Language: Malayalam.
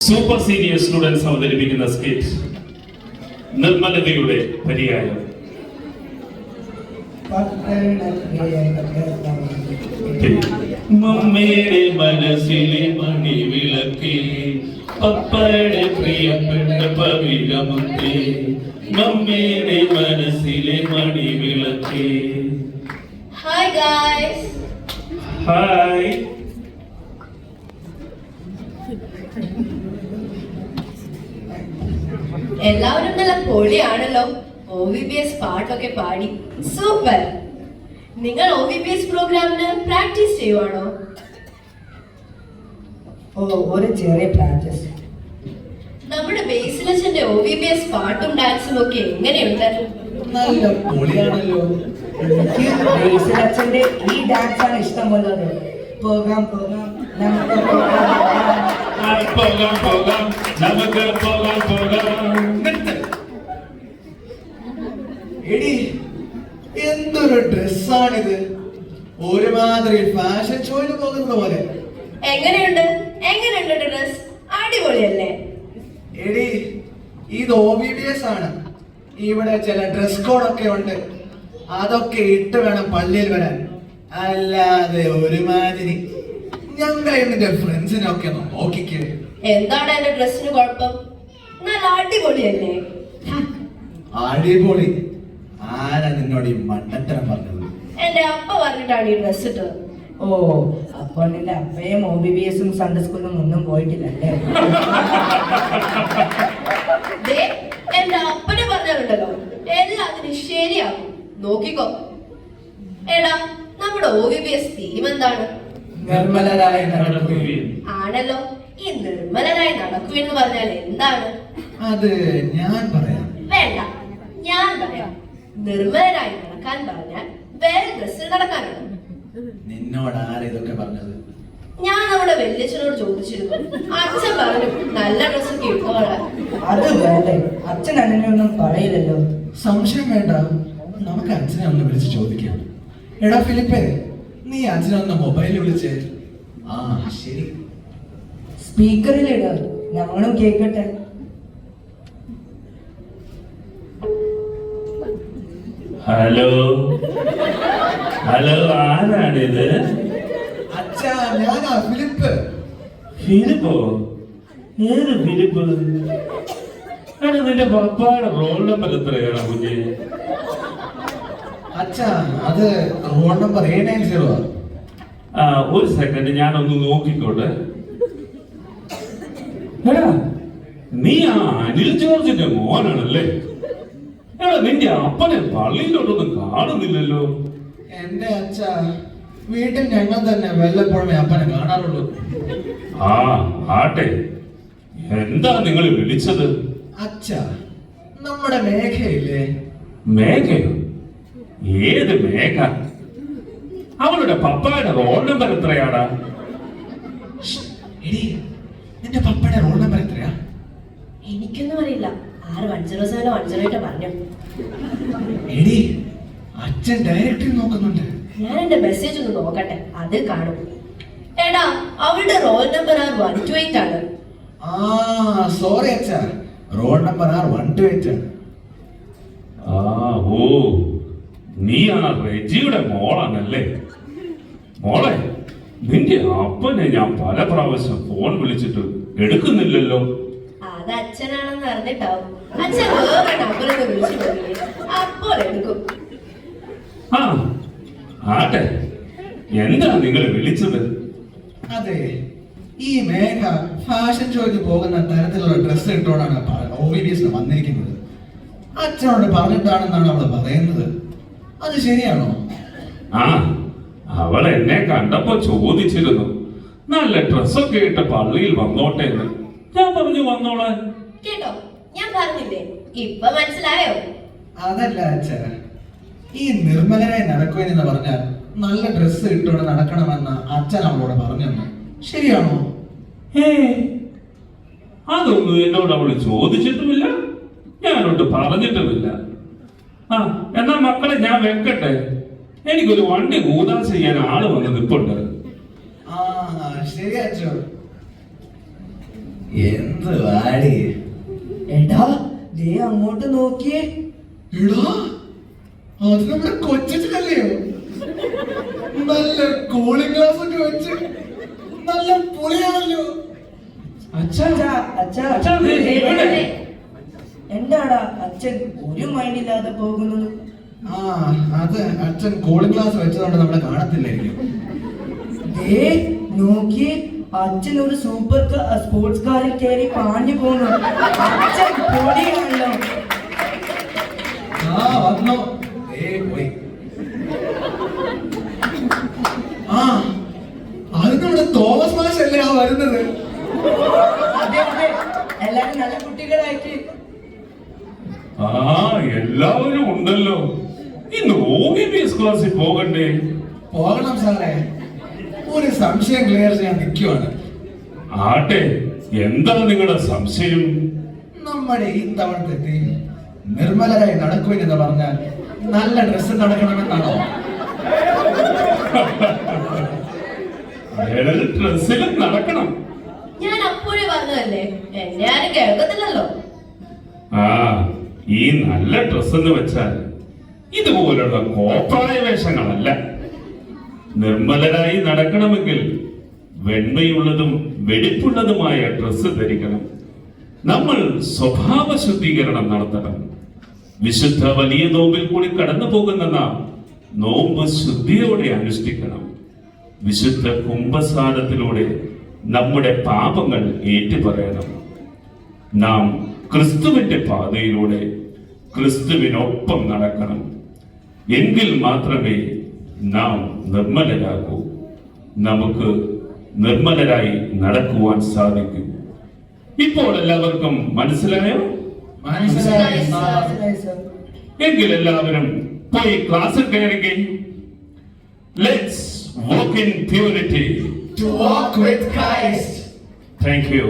സൂപ്പർ സീനിയർ സ്റ്റുഡൻസ് അവതരിപ്പിക്കുന്ന സ്കിറ്റ് നിർമ്മലതയുടെ പര്യായം. മമ്മയുടെ മനസ്സിലെ മണിവിളക്കേ, പപ്പയുടെ പ്രിയപ്പെട്ട പവിഴമുത്തേ, മമ്മയുടെ മനസ്സിലെ മണിവിളക്കേ. Hi guys. ഹായ്. എല്ലാവരും നല്ല പൊളിയാണല്ലോ. OVBS പാട്ടൊക്കെ പാടി സൂപ്പർ. നിങ്ങൾ OVBS പ്രോഗ്രാമിന് പ്രാക്ടീസ് ചെയ്യുവാണോ? ഒരു ചെറിയ പ്രാക്ടീസ്. നമ്മുടെ ബേസിലച്ചന്റെ OVBS പാട്ടും ഡാൻസും ഒക്കെ എങ്ങനെയുണ്ട്? നല്ല പൊളിയാണല്ലോ. എനിക്ക് ബേസിലച്ചന്റെ ഈ ഡാൻസ് ആണ് ഇഷ്ടമുള്ളത്. പോകാം പോകാം നമുക്ക് പോകാം നമുക്ക് പോകാം. എടി, എന്തൊരു ഡ്രസ്സാണിത്! ഒരുമാതിരി ഫാഷൻ ഷോയിൽ പോകുന്നത് പോലെ. എങ്ങനെയുണ്ട് ഡ്രസ്? അടിപൊളിയല്ലേ? എടി, ഇത് OVBS ആണ്. ഇവിടെ ചില ഡ്രസ് കോഡൊക്കെ ഉണ്ട്. അതൊക്കെ ഇട്ട് വേണം പള്ളിയിൽ വരാൻ. അല്ലാതെ ഒരുമാതിരി ഞങ്ങളെ നിന്റെ ഫ്രണ്ട്സിനൊക്കെ നോക്കിക്കേ. എന്താണ് എന്റെ ഡ്രസ്സിന് കുഴപ്പം? നല്ല അടിപൊളിയല്ലേ? അടിപൊളി. ആരാ നിന്നോട് ഈ മണ്ടത്തരം പറഞ്ഞത്? എന്റെ അപ്പ പറഞ്ഞിട്ടാണ് ഈ ഡ്രസ് ഇട്ടത്. ഓ, അപ്പോൾ നിന്റെ അപ്പയും OVBSഉം സൺഡേ സ്കൂളിലും ഒന്നും പോയിട്ടില്ലല്ലേ? എന്റെ അപ്പനെ പറഞ്ഞാലുണ്ടല്ലോ എല്ലാത്തിനും ശരിയാകും. നോക്കിക്കോ. എടാ, നമ്മുടെ OVBS തീം എന്താണ്? നിർമ്മലരായി നടക്കുകയും. ആണല്ലോ. ഈ നിർമ്മലരായി നടക്കുമെന്ന് പറഞ്ഞാൽ എന്താണ്? അത് ഞാൻ പറയാം. വേണ്ട, ഞാൻ പറയാം. നിർമ്മലരായി നടക്കാൻ പറഞ്ഞാൽ വേറെ ഡ്രസ്സിൽ നടക്കാനാണ്. നിന്നോട് ആരാ ഇതൊക്കെ പറഞ്ഞത്? ഞാൻ നമ്മുടെ വല്യച്ഛനോട് ചോദിച്ചിരുന്നു. അച്ഛൻ പറഞ്ഞു നല്ല ഡ്രസ്സൊക്കെ ഇട്ടോളാൻ. അത് വേണ്ടേ, അച്ഛൻ അങ്ങനെയൊന്നും പറയില്ലല്ലോ. സംശയം വേണ്ട, നമുക്ക് അച്ഛനെ ഒന്ന് വിളിച്ച് ചോദിക്കാം. എടാ ഫിലിപ്പേ, നീ അച്ഛനെ ഒന്ന് മൊബൈലിൽ വിളിച്ചേ. ആ ശരി. സ്പീക്കറിലിട, ഞങ്ങളും കേൾക്കട്ടെ. ഹലോ, ആരാണിത്? അച്ഛാ, ഞാനാ ഫിലിപ്പ്. ഫിലിപ്പോ? ഏത് ഫിലിപ്പ്? നിന്റെ പപ്പായുടെ റോൾ നമ്പർ എത്രയാണ് കുഞ്ഞെ? അച്ഛാ, അത് റോൾ നമ്പർ 790. ഒരു സെക്കൻഡ്, ഞാനൊന്ന് നോക്കിക്കോട്ടെ. എടാ, നീ ആ അനിൽ ജോർജിന്റെ മോനാണല്ലേ? എടാ, നിന്റെ അപ്പനെ പള്ളിയിലോട്ടൊന്നും കാണുന്നില്ലല്ലോ. എന്റെ അച്ഛാ, വീട്ടിൽ ഞങ്ങൾ തന്നെ വല്ലപ്പോഴേ അപ്പനെ കാണാറുള്ളൂ. ആട്ടെ, എന്താ നിങ്ങൾ വിളിച്ചത്? അച്ഛാ, നമ്മുടെ മേഘയില്ലേ? മേഘയോ? ഏത് മേഘ? അവളുടെ പപ്പായുടെ റോൾ നമ്പർ എത്രയാടാ? എടി, നിന്റെ പപ്പയുടെ റോൾ നമ്പർ എത്രയാ? എനിക്കൊന്നും അറിയില്ല. 6107 പറഞ്ഞു. എടി, അച്ഛൻ ഡയറക്ടറി നോക്കുന്നുണ്ട്. ഞാൻ എന്റെ മെസ്സേജ് ഒന്ന് നോക്കട്ടെ, അത് കാണും. എടാ, അവളുടെ റോൾ നമ്പർ 128 ആണ്. സോറി അച്ഛാ, റോൾ നമ്പർ 128 ആണ്. ഓ, നീ ആ റെജിയുടെ മോളാണല്ലേ? മോളെ, നിന്റെ അപ്പനെ ഞാൻ പല പ്രാവശ്യം ഫോൺ വിളിച്ചിട്ട് എടുക്കുന്നില്ലല്ലോ. അത് അച്ഛനാണെന്ന് അറിഞ്ഞിട്ടാവും. അച്ഛൻ വേറെ നമ്പറൊക്കെ വിളിച്ചു നോക്കിയേ, അപ്പോൾ എടുക്കും. ആട്ടെ, എന്താ നിങ്ങൾ വിളിച്ചത്? അതെ, ഈ മേഘ ഫാഷൻ ഷോയ്ക്ക് പോകുന്ന തരത്തിലുള്ള ഡ്രസ്സ് ഇട്ടോടാണ് OVBS വന്നിരിക്കുന്നത്. അച്ഛനോട് പറഞ്ഞിട്ടാണെന്നാണ് അവള് പറയുന്നത്. അത് ശരിയാണോ? അവൾ എന്നെ കണ്ടപ്പോ ചോദിച്ചിരുന്നു, നല്ല ഡ്രസ്സൊക്കെ ഇട്ട് പള്ളിയിൽ വന്നോട്ടെ എന്ന്. ഞാൻ പറഞ്ഞു വന്നോളാൻ. കേട്ടോ, ഞാൻ പറഞ്ഞില്ലേ? ഇപ്പൊ മനസ്സിലായോ? അതല്ല അച്ഛാ, ഈ നിർമ്മലനായി നടക്കുമെന്ന് പറഞ്ഞാൽ നല്ല ഡ്രസ്സ് ഇട്ടോണ്ട് നടക്കണമെന്ന് അച്ഛൻ അവളോട് പറഞ്ഞു. ശരിയാണോ? അതൊന്നും എന്നോട് അവള് ചോദിച്ചിട്ടുമില്ല, ഞാനോട്ട് പറഞ്ഞിട്ടുമില്ല. എന്നാ മക്കളെ, ഞാൻ വെക്കട്ടെ. എനിക്കൊരു വണ്ടി ഊതാൻ ചെയ്യാൻ ആള് വന്ന് നിപ്പുണ്ട്. ശരി അച്ഛോ. എന്ത് വാടി എടാ ദേ അങ്ങോട്ട് നോക്കിയേ. എടാ അത് നമ്മുടെ കൊച്ചച്ഛനല്ലയോ? നല്ല കൂളിംഗ് ഗ്ലാസ് ഒക്കെ വെച്ച് നല്ല പൊളിയാണല്ലോ. അച്ഛാ അച്ഛാ അച്ഛാ, ദേ ഇവിടെ. എന്താടാ അച്ഛൻ ഒരു മൈൻഡില്ലാതെ പോകുന്നത്? ആ അത് അച്ഛൻ കൂളിംഗ് ഗ്ലാസ് വെച്ചതുകൊണ്ട് നമ്മളെ കാണത്തില്ലായിരിക്കും. ദേ നോക്കിയേ, അച്ഛൻ ഒരു സൂപ്പർ സ്പോർട്സ് കാറിൽ കയറി പാഞ്ഞു പോകുന്നു. അച്ഛൻ പൊടിയാണല്ലോ. ആ വന്നു. പോയി. ആ അത് നമ്മുടെ തോമസ് മാഷല്ലേ ആ വരുന്നത്? അതെ അതെ, എല്ലാരും നല്ല കുട്ടികളായിട്ട്. ആ എല്ലാവരും ഉണ്ടല്ലോ. ഇന്ന് OBBS ക്ലാസ്സിൽ പോകണ്ടേ? പോകണം സാറേ, ഒരു സംശയം ക്ലിയർ ചെയ്യാൻ നിൽക്കുവാണ്. ആട്ടെ, എന്താ നിങ്ങളുടെ സംശയം? നമ്മുടെ ഈ തവണത്തെ തീം നിർമ്മലരായി നടക്കുമെന്ന് പറഞ്ഞാൽ നല്ല ഡ്രസ്സ് നടക്കണമെന്നാണോ? ഡ്രസ്സിലും നടക്കണം. ഞാൻ അപ്പോഴേ പറഞ്ഞതല്ലേ, എന്നെ ആരും കേൾക്കത്തില്ലല്ലോ. ആ ഈ നല്ല ഡ്രസ് എന്ന് വെച്ചാൽ ഇതുപോലുള്ള കോപ്രായ വേഷങ്ങളല്ല. നിർമ്മലരായി നടക്കണമെങ്കിൽ വെണ്മയുള്ളതും വെടിപ്പുള്ളതുമായ ഡ്രസ്സ് ധരിക്കണം. നമ്മൾ സ്വഭാവ ശുദ്ധീകരണം നടത്തണം. വിശുദ്ധ വലിയ നോമ്പിൽ കൂടി കടന്നു പോകുന്ന നാം നോമ്പ് ശുദ്ധിയോടെ അനുഷ്ഠിക്കണം. വിശുദ്ധ കുംഭസാരത്തിലൂടെ നമ്മുടെ പാപങ്ങൾ ഏറ്റുപറയണം. നാം ക്രിസ്തുവിന്റെ പാതയിലൂടെ ക്രിസ്തുവിനൊപ്പം നടക്കണം. എങ്കിൽ മാത്രമേ നാം നിർമ്മലരാകൂ. നമുക്ക് നിർമ്മലരായി നടക്കുവാൻ സാധിക്കും. ഇപ്പോൾ എല്ലാവർക്കും മനസ്സിലായോ? മനസ്സിലായി സാർ. മനസ്സിലായി സർ. എങ്കിൽ എല്ലാവരും പോയി ക്ലാസ്സിൽ കയറുകയും let's walk in purity. To walk with Christ. Thank you.